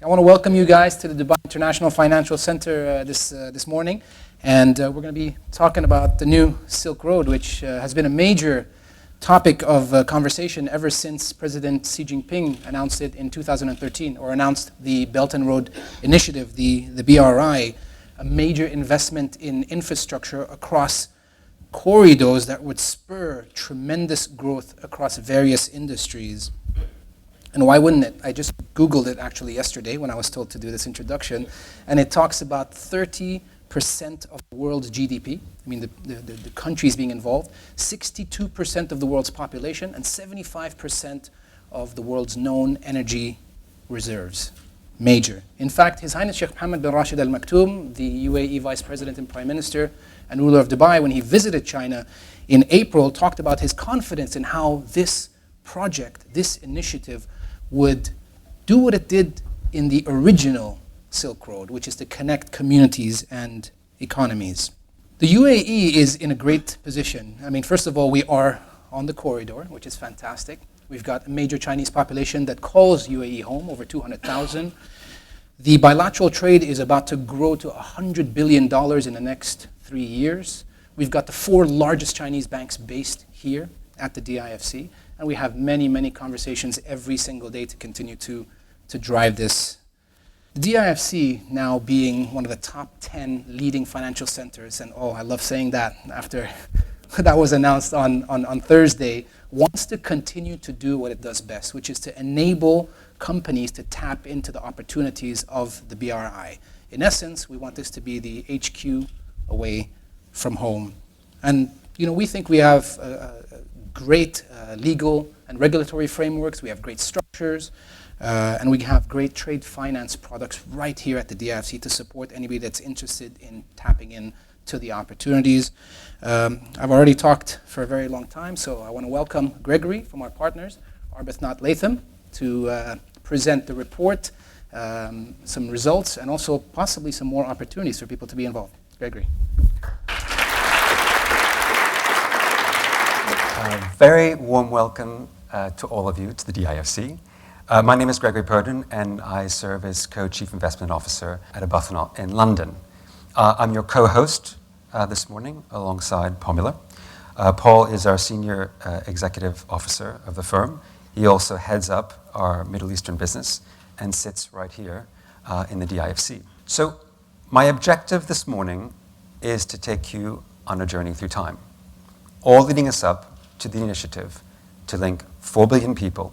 I want to welcome you guys to the Dubai International Financial Center this morning. And we're going to be talking about the new Silk Road, which has been a major topic of conversation ever since President Xi Jinping announced it in 2013, or announced the Belt and Road Initiative, the BRI, a major investment in infrastructure across corridors that would spur tremendous growth across various industries. And why wouldn't it? I just Googled it actually yesterday when I was told to do this introduction, and it talks about 30% of the world's GDP, I mean the countries being involved, 62% of the world's population, and 75% of the world's known energy reserves. Major. In fact, His Highness Sheikh Mohammed bin Rashid Al Maktoum, the UAE Vice President and Prime Minister and ruler of Dubai, when he visited China in April, talked about his confidence in how this project, this initiative, would do what it did in the original Silk Road, which is to connect communities and economies. The UAE is in a great position. I mean, first of all, we are on the corridor, which is fantastic. We've got a major Chinese population that calls UAE home, over 200,000. The bilateral trade is about to grow to $100 billion in the next 3 years. We've got the 4 largest Chinese banks based here at the DIFC, and we have many, many conversations every single day to continue to drive this. The DIFC now being one of the top 10 leading financial centers, and I love saying that after that was announced on Thursday, wants to continue to do what it does best, which is to enable companies to tap into the opportunities of the BRI. In essence, we want this to be the HQ away from home. And we think we have great legal and regulatory frameworks, we have great structures, and we have great trade finance products right here at the DIFC to support anybody that's interested in tapping in to the opportunities. I've already talked for a very long time, so I want to welcome Gregory from our partners, Arbuthnot Latham, to present the report, some results, and also possibly some more opportunities for people to be involved. Gregory. Very warm welcome to all of you to the DIFC. My name is Gregory Perdon, and I serve as Co-Chief Investment Officer at Arbuthnot in London. I'm your co-host this morning alongside Pomula. Paul is our Senior Executive Officer of the firm. He also heads up our Middle Eastern business and sits right here in the DIFC. So my objective this morning is to take you on a journey through time, all leading us up to the initiative to link 4 billion people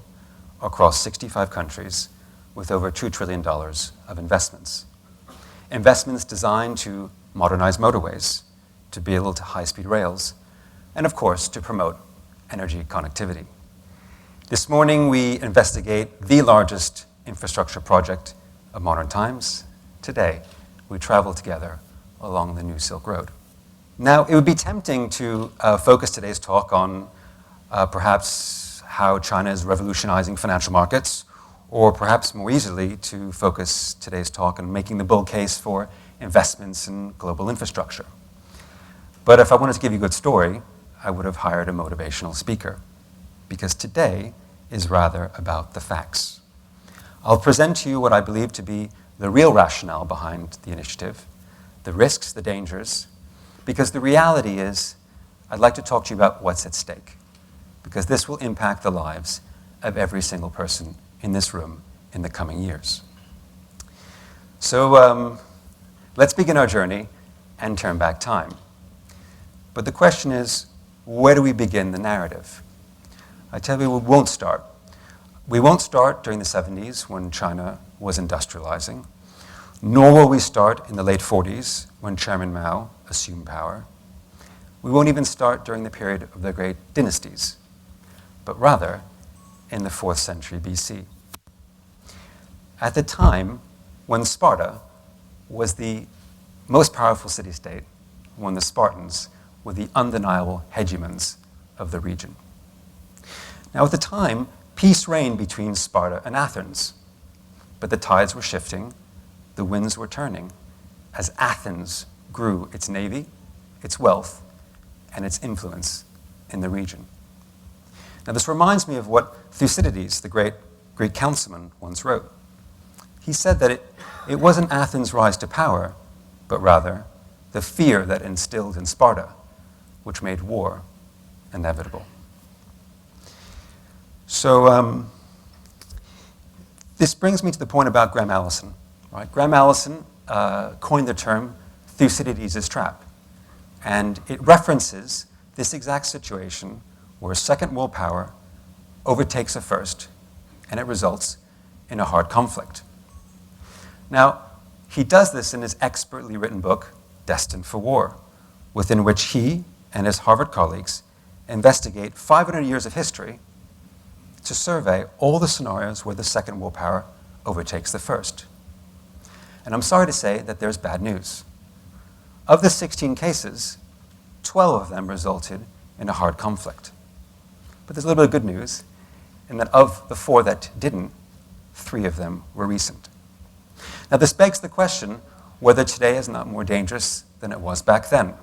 across 65 countries with over $2 trillion of investments. Investments designed to modernize motorways, to build high-speed rails, and of course, to promote energy connectivity. This morning, we investigate the largest infrastructure project of modern times. Today, we travel together along the new Silk Road. Now, it would be tempting to focus today's talk on perhaps how China is revolutionizing financial markets, or perhaps more easily to focus today's talk on making the bull case for investments in global infrastructure. But if I wanted to give you a good story, I would have hired a motivational speaker, because today is rather about the facts. I'll present to you what I believe to be the real rationale behind the initiative, the risks, the dangers, because the reality is I'd like to talk to you about what's at stake, because this will impact the lives of every single person in this room in the coming years. So let's begin our journey and turn back time. But the question is, where do we begin the narrative? I tell you, we won't start. We won't start during the 70s when China was industrializing, nor will we start in the late 40s when Chairman Mao assumed power. We won't even start during the period of the great dynasties, but rather in the 4th century BC. At the time when Sparta was the most powerful city-state, when the Spartans were the undeniable hegemons of the region. Now, at the time, peace reigned between Sparta and Athens, but the tides were shifting, the winds were turning, as Athens grew its navy, its wealth, and its influence in the region. Now, this reminds me of what Thucydides, the great Greek councilman, once wrote. he said that it wasn't Athens' rise to power, but rather the fear that instilled in Sparta, which made war inevitable. So this brings me to the point about Graham Allison. Right? Graham Allison coined the term Thucydides' trap, and it references this exact situation where a second world power overtakes a first, and it results in a hard conflict. Now, he does this in his expertly written book, Destined for War, within which he and his Harvard colleagues investigate 500 years of history to survey all the scenarios where the second world power overtakes the first. And I'm sorry to say that there's bad news. Of the 16 cases, 12 of them resulted in a hard conflict. But there's a little bit of good news, in that of the 4 that didn't, 3 of them were recent. Now, this begs the question whether today is not more dangerous than it was back then,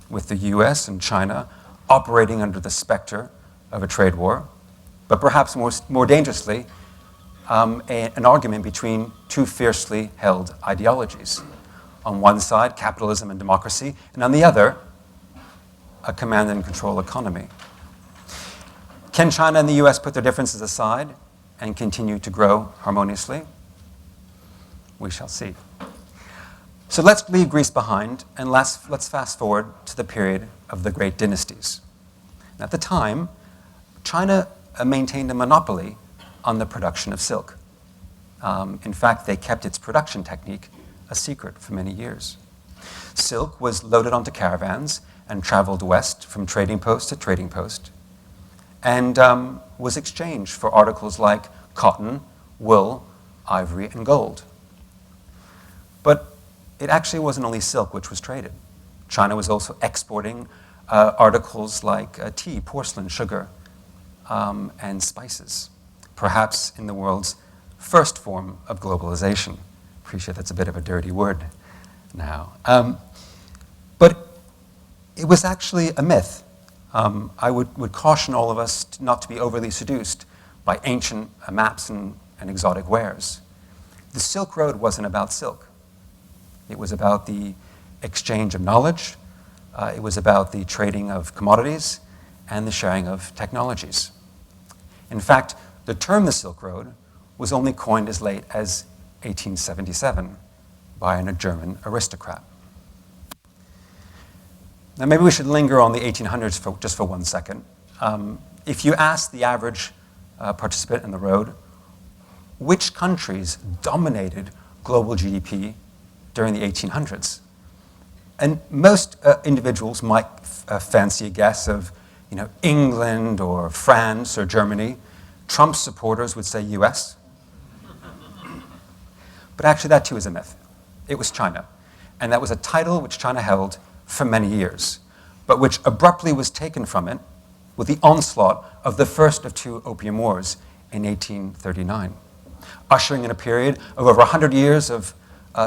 with the US and China operating under the specter of a trade war, but perhaps more dangerously, an argument between 2 fiercely held ideologies. On one side, capitalism and democracy, and on the other, a command and control economy. Can China and the US put their differences aside and continue to grow harmoniously? We shall see. So let's leave Greece behind, and let's fast forward to the period of the great dynasties. And at the time, China maintained a monopoly on the production of silk. In fact, they kept its production technique a secret for many years. Silk was loaded onto caravans and traveled west from trading post to trading post, and was exchanged for articles like cotton, wool, ivory, and gold. But it actually wasn't only silk which was traded. China was also exporting articles like tea, porcelain, sugar, and spices, perhaps in the world's first form of globalization. Appreciate that's a bit of a dirty word now. But it was actually a myth. I would caution all of us not to be overly seduced by ancient maps and exotic wares. The Silk Road wasn't about silk. It was about the exchange of knowledge. It was about the trading of commodities and the sharing of technologies. In fact, the term the Silk Road was only coined as late as 1877 by a German aristocrat. Now, maybe we should linger on the 1800s just for 1 second. If you ask the average participant in the road, which countries dominated global GDP during the 1800s? And most individuals might fancy a guess of, England or France or Germany. Trump's supporters would say US. But actually that too is a myth. It was China. And that was a title which China held for many years, but which abruptly was taken from it with the onslaught of the first of 2 opium wars in 1839, ushering in a period of over 100 years of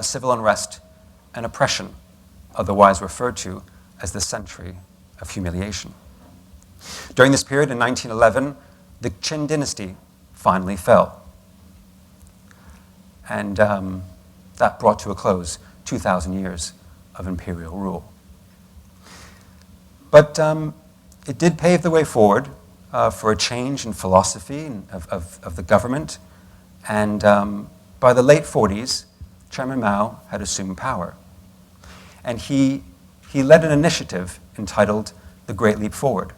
civil unrest and oppression, otherwise referred to as the century of humiliation. During this period in 1911, the Qin dynasty finally fell. And that brought to a close 2,000 years of imperial rule. But it did pave the way forward for a change in philosophy of the government. And by the late 40s, Chairman Mao had assumed power. And he led an initiative entitled The Great Leap Forward,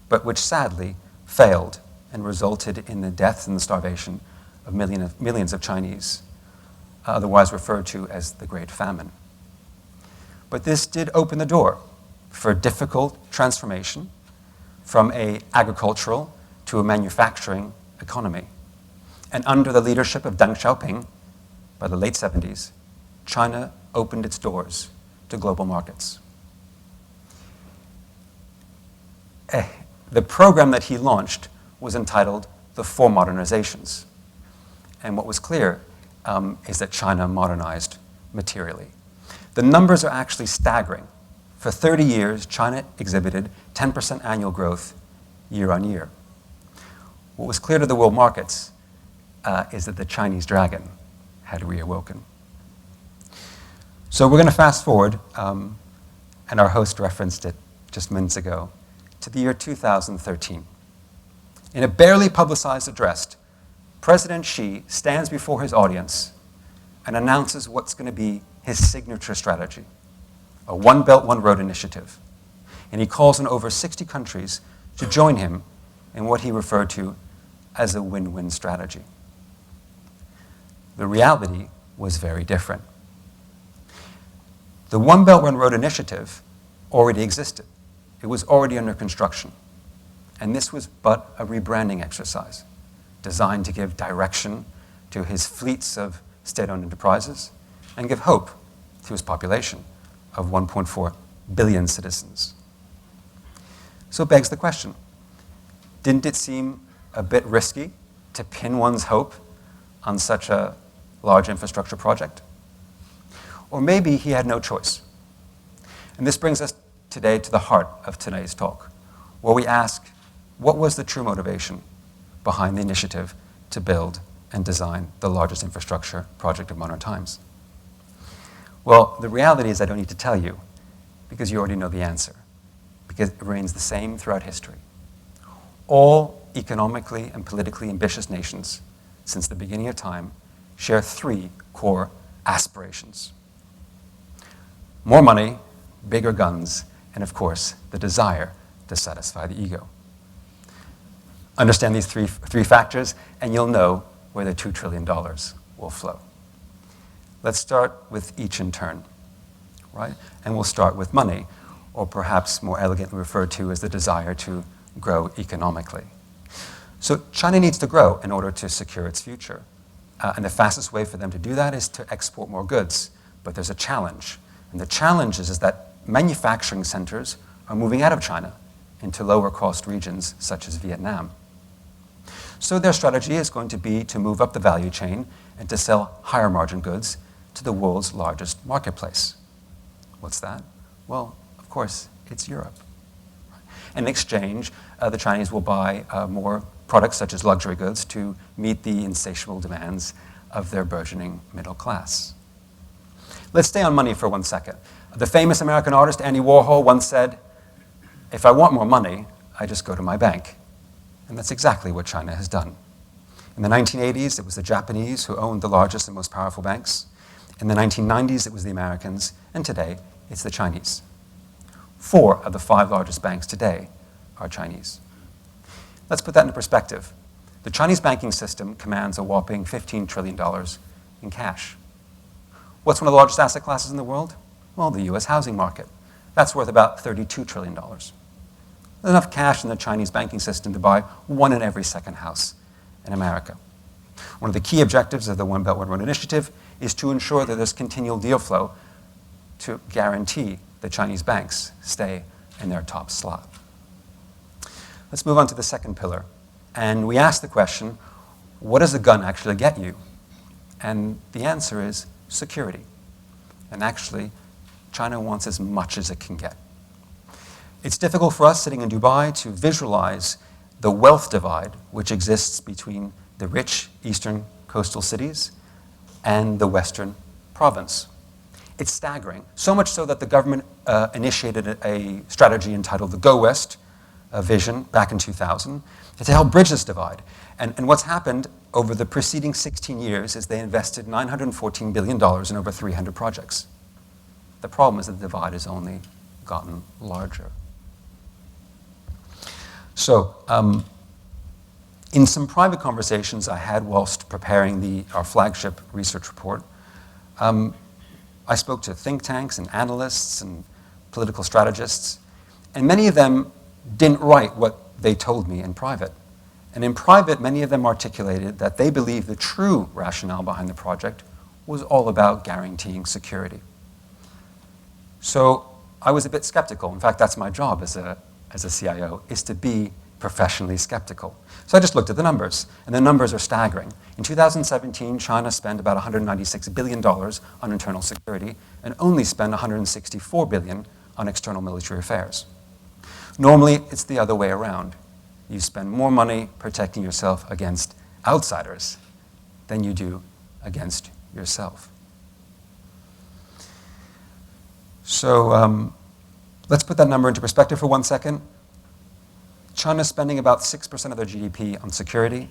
but which sadly failed and resulted in the death and the starvation of millions of Chinese, otherwise referred to as the Great Famine. But this did open the door for a difficult transformation from an agricultural to a manufacturing economy. And under the leadership of Deng Xiaoping, by the late 70s, China opened its doors to global markets. The program that he launched was entitled The 4 Modernizations. And what was clear is that China modernized materially. The numbers are actually staggering. For 30 years, China exhibited 10% annual growth year on year. What was clear to the world markets is that the Chinese dragon had reawoken. So we're going to fast forward, and our host referenced it just minutes ago, to the year 2013. In a barely publicized address, President Xi stands before his audience and announces what's going to be his signature strategy, a One Belt, One Road initiative. And he calls on over 60 countries to join him in what he referred to as a win-win strategy. The reality was very different. The One Belt, One Road initiative already existed. It was already under construction. And this was but a rebranding exercise designed to give direction to his fleets of state-owned enterprises and give hope to his population of 1.4 billion citizens. So it begs the question, didn't it seem a bit risky to pin one's hope on such a large infrastructure project? Or maybe he had no choice. And this brings us today to the heart of today's talk, where we ask, what was the true motivation behind the initiative to build and design the largest infrastructure project of modern times? Well, the reality is I don't need to tell you, because you already know the answer, because it remains the same throughout history. All economically and politically ambitious nations, since the beginning of time, share three core aspirations: more money, bigger guns, and of course, the desire to satisfy the ego. Understand these three factors, and you'll know where the $2 trillion will flow. Let's start with each in turn, right? And we'll start with money, or perhaps more elegantly referred to as the desire to grow economically. So China needs to grow in order to secure its future. And the fastest way for them to do that is to export more goods. But there's a challenge. And the challenge is that manufacturing centers are moving out of China into lower cost regions such as Vietnam. So their strategy is going to be to move up the value chain and to sell higher margin goods to the world's largest marketplace. What's that? Well, of course, it's Europe. In exchange, the Chinese will buy more products such as luxury goods to meet the insatiable demands of their burgeoning middle class. Let's stay on money for 1 second. The famous American artist Andy Warhol once said, "If I want more money, I just go to my bank." And that's exactly what China has done. In the 1980s, it was the Japanese who owned the largest and most powerful banks. In the 1990s, it was the Americans. And today, it's the Chinese. 4 of the 5 largest banks today are Chinese. Let's put that into perspective. The Chinese banking system commands a whopping $15 trillion in cash. What's one of the largest asset classes in the world? Well, the US housing market. That's worth about $32 trillion. There's enough cash in the Chinese banking system to buy 1 in every second house in America. One of the key objectives of the One Belt, One Road initiative is to ensure that there's continual deal flow to guarantee the Chinese banks stay in their top slot. Let's move on to the second pillar. And we ask the question, what does a gun actually get you? And the answer is security. And actually, China wants as much as it can get. It's difficult for us sitting in Dubai to visualize the wealth divide which exists between the rich eastern coastal cities and the western province. It's staggering, so much so that the government initiated a strategy entitled the Go West vision back in 2000 to help bridge this divide. And what's happened over the preceding 16 years is they invested $914 billion in over 300 projects. The problem is that the divide has only gotten larger. So, in some private conversations I had whilst preparing our flagship research report, I spoke to think tanks and analysts and political strategists, and many of them didn't write what they told me in private. And in private, many of them articulated that they believed the true rationale behind the project was all about guaranteeing security. So I was a bit skeptical. In fact, that's my job as a CIO, is to be professionally skeptical. So I just looked at the numbers, and the numbers are staggering. In 2017, China spent about $196 billion on internal security and only spent $164 billion on external military affairs. Normally, it's the other way around. You spend more money protecting yourself against outsiders than you do against yourself. So let's put that number into perspective for 1 second. China's spending about 6% of their GDP on security,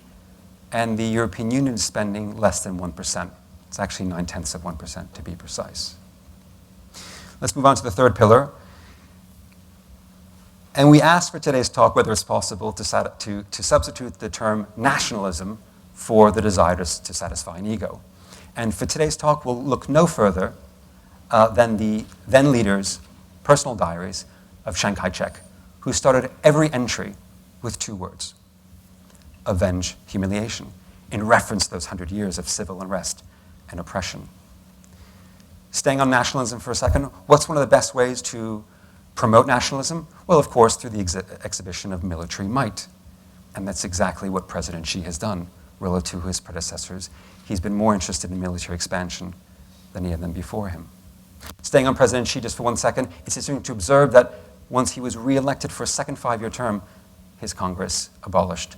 and the European Union is spending less than 1%. It's actually 0.9% to be precise. Let's move on to the third pillar. And we asked for today's talk whether it's possible to substitute the term nationalism for the desire to satisfy an ego. And for today's talk, we'll look no further than the then leader's personal diaries of Chiang Kai-shek, who started every entry with 2 words: avenge humiliation, in reference to those 100 years of civil unrest and oppression. Staying on nationalism for a second, what's one of the best ways to promote nationalism? Well, of course, through the exhibition of military might. And that's exactly what President Xi has done relative to his predecessors. He's been more interested in military expansion than any of them before him. Staying on President Xi just for 1 second, it's interesting to observe that once he was re-elected for a second 5-year term, his Congress abolished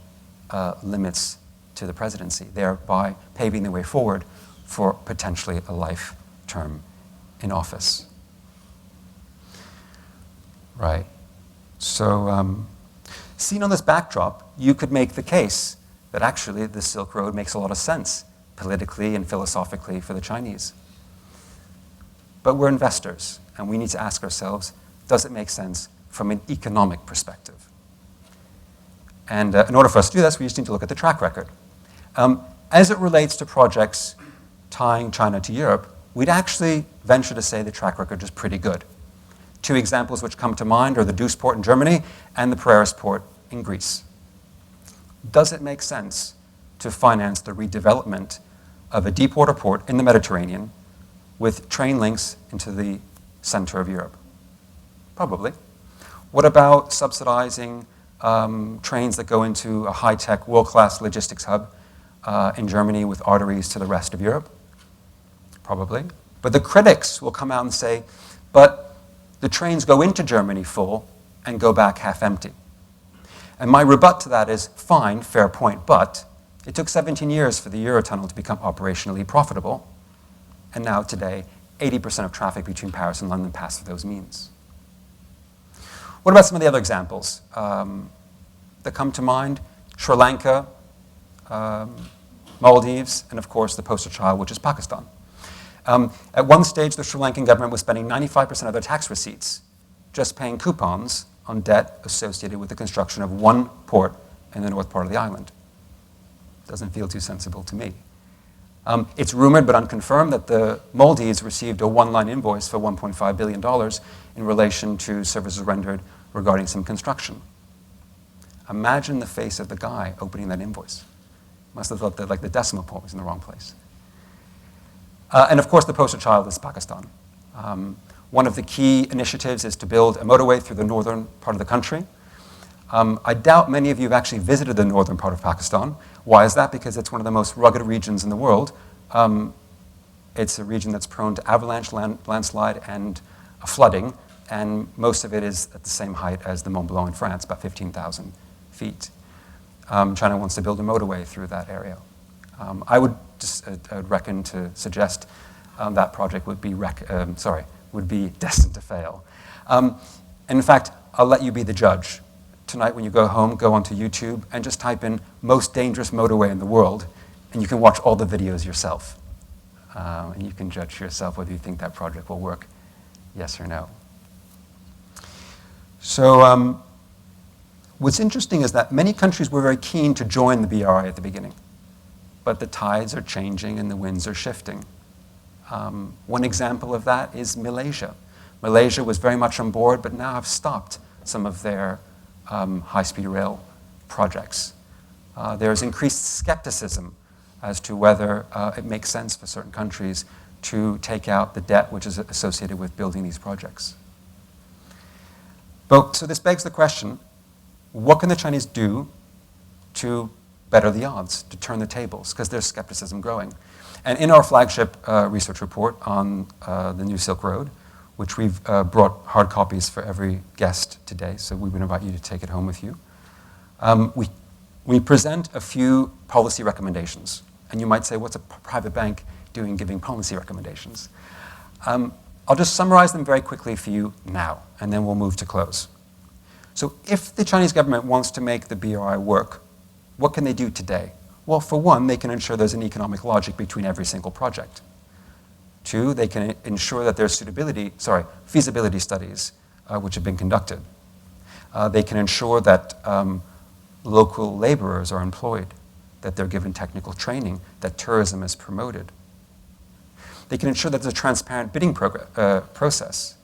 limits to the presidency, thereby paving the way forward for potentially a life term in office. Right. So seen on this backdrop, you could make the case that actually the Silk Road makes a lot of sense politically and philosophically for the Chinese. But we're investors, and we need to ask ourselves, does it make sense from an economic perspective? And in order for us to do this, we just need to look at the track record. As it relates to projects tying China to Europe, we'd actually venture to say the track record is pretty good. 2 examples which come to mind are the Duis port in Germany and the Piraeus port in Greece. Does it make sense to finance the redevelopment of a deepwater port in the Mediterranean with train links into the center of Europe? Probably. What about subsidizing trains that go into a high-tech, world-class logistics hub in Germany with arteries to the rest of Europe? Probably. But the critics will come out and say, but the trains go into Germany full and go back half empty. And my rebut to that is, fine, fair point, but it took 17 years for the Eurotunnel to become operationally profitable. And now today, 80% of traffic between Paris and London pass through those means. What about some of the other examples that come to mind? Sri Lanka, Maldives, and of course the poster child, which is Pakistan. At one stage, the Sri Lankan government was spending 95% of their tax receipts just paying coupons on debt associated with the construction of one port in the north part of the island. Doesn't feel too sensible to me. It's rumored but unconfirmed that the Maldives received a one-line invoice for $1.5 billion in relation to services rendered regarding some construction. Imagine the face of the guy opening that invoice. Must have thought that like the decimal point was in the wrong place. And of course, the poster child is Pakistan. One of the key initiatives is to build a motorway through the northern part of the country. I doubt many of you have actually visited the northern part of Pakistan. Why is that? Because it's one of the most rugged regions in the world. It's a region that's prone to avalanche, landslide, and flooding, and most of it is at the same height as the Mont Blanc in France, about 15,000 feet. China wants to build a motorway through that area. I would reckon to suggest that project would be destined to fail. And in fact, I'll let you be the judge. Tonight when you go home, go onto YouTube and just type in most dangerous motorway in the world, and you can watch all the videos yourself. And you can judge for yourself whether you think that project will work, yes or no. So what's interesting is that many countries were very keen to join the BRI at the beginning, but the tides are changing and the winds are shifting. One example of that is Malaysia. Malaysia was very much on board, but now have stopped some of their high-speed rail projects. There's increased skepticism as to whether it makes sense for certain countries to take out the debt which is associated with building these projects. So this begs the question, what can the Chinese do to better the odds, to turn the tables, because there's skepticism growing? And in our flagship research report on the new Silk Road, which we've brought hard copies for every guest today, so we would invite you to take it home with you. We present a few policy recommendations. And you might say, what's a private bank giving policy recommendations. I'll just summarize them very quickly for you now, and then we'll move to close. So if the Chinese government wants to make the BRI work, what can they do today? Well, for one, they can ensure there's an economic logic between every single project. Two, they can ensure that there's feasibility studies which have been conducted. They can ensure that local laborers are employed, that they're given technical training, that tourism is promoted. They can ensure that there's a transparent bidding process.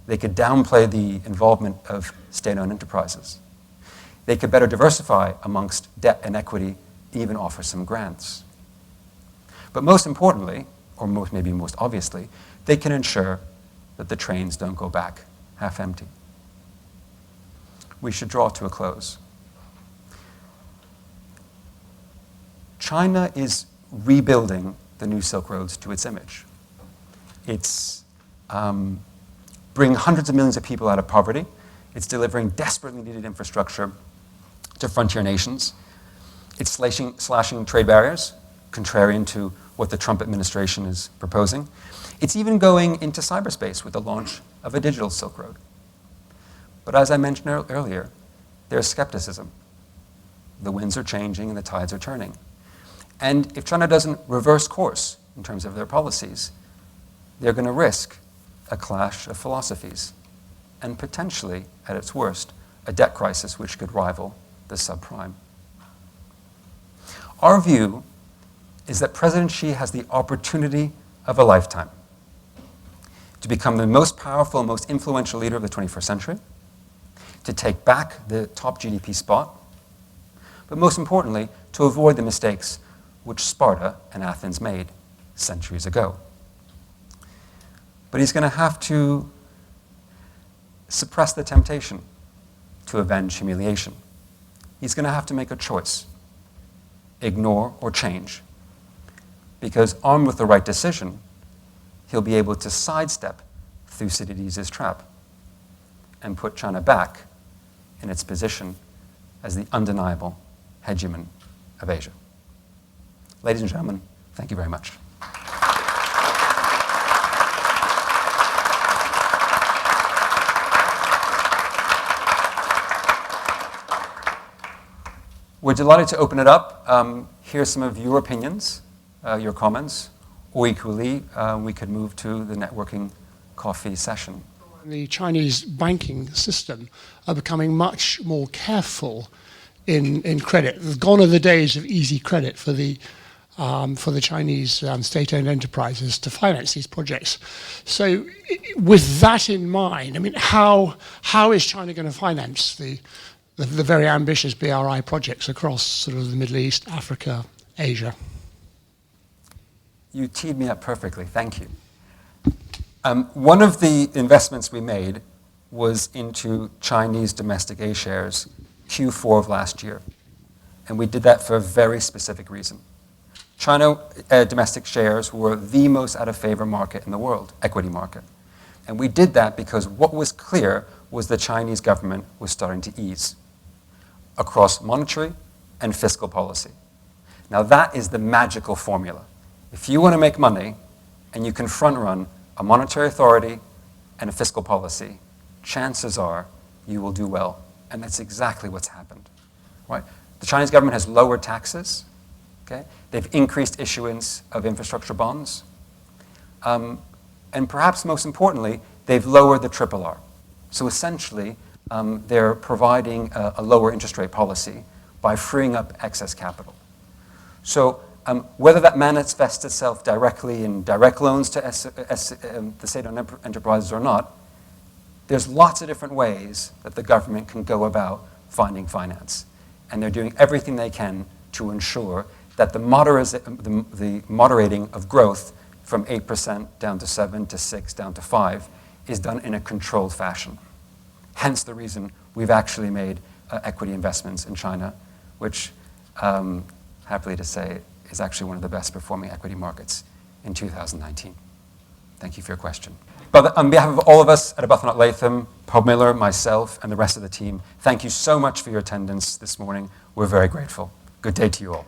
They could downplay the involvement of state-owned enterprises. They could better diversify amongst debt and equity, even offer some grants. But most importantly, or maybe most obviously, they can ensure that the trains don't go back half empty. We should draw to a close. China is rebuilding the new Silk Roads to its image. It's bringing hundreds of millions of people out of poverty. It's delivering desperately needed infrastructure to frontier nations. It's slashing trade barriers, contrarian to what the Trump administration is proposing. It's even going into cyberspace with the launch of a digital Silk Road. But as I mentioned earlier, there's skepticism. The winds are changing and the tides are turning. And if China doesn't reverse course in terms of their policies, they're going to risk a clash of philosophies and potentially, at its worst, a debt crisis which could rival the subprime. Our view is that President Xi has the opportunity of a lifetime to become the most powerful, most influential leader of the 21st century, to take back the top GDP spot, but most importantly, to avoid the mistakes which Sparta and Athens made centuries ago. But he's going to have to suppress the temptation to avenge humiliation. He's going to have to make a choice, ignore or change, because armed with the right decision, he'll be able to sidestep Thucydides' trap and put China back in its position as the undeniable hegemon of Asia. Ladies and gentlemen, thank you very much. We're delighted to open it up. Hear some of your opinions, your comments, or equally, we could move to the networking coffee session. The Chinese banking system are becoming much more careful in credit. Gone are the days of easy credit for the Chinese state-owned enterprises to finance these projects. So with that in mind, I mean, how is China going to finance the very ambitious BRI projects across sort of the Middle East, Africa, Asia? You teed me up perfectly, thank you. One of the investments we made was into Chinese domestic A shares Q4 of last year. And we did that for a very specific reason. China domestic shares were the most out of favor market in the world, equity market. And we did that because what was clear was the Chinese government was starting to ease across monetary and fiscal policy. Now that is the magical formula. If you want to make money and you can front run a monetary authority and a fiscal policy, chances are you will do well. And that's exactly what's happened, right? The Chinese government has lowered taxes, okay? They've increased issuance of infrastructure bonds. And perhaps most importantly, they've lowered the RRR. So essentially, they're providing a lower interest rate policy by freeing up excess capital. So whether that manifests itself directly in direct loans to the state-owned enterprises or not, there's lots of different ways that the government can go about finding finance. And they're doing everything they can to ensure that the moderating of growth from 8% down to 7 to 6 down to 5 is done in a controlled fashion. Hence the reason we've actually made equity investments in China, which, happily to say, is actually one of the best performing equity markets in 2019. Thank you for your question. But on behalf of all of us at Arbuthnot Latham, Paul Miller, myself, and the rest of the team, thank you so much for your attendance this morning. We're very grateful. Good day to you all.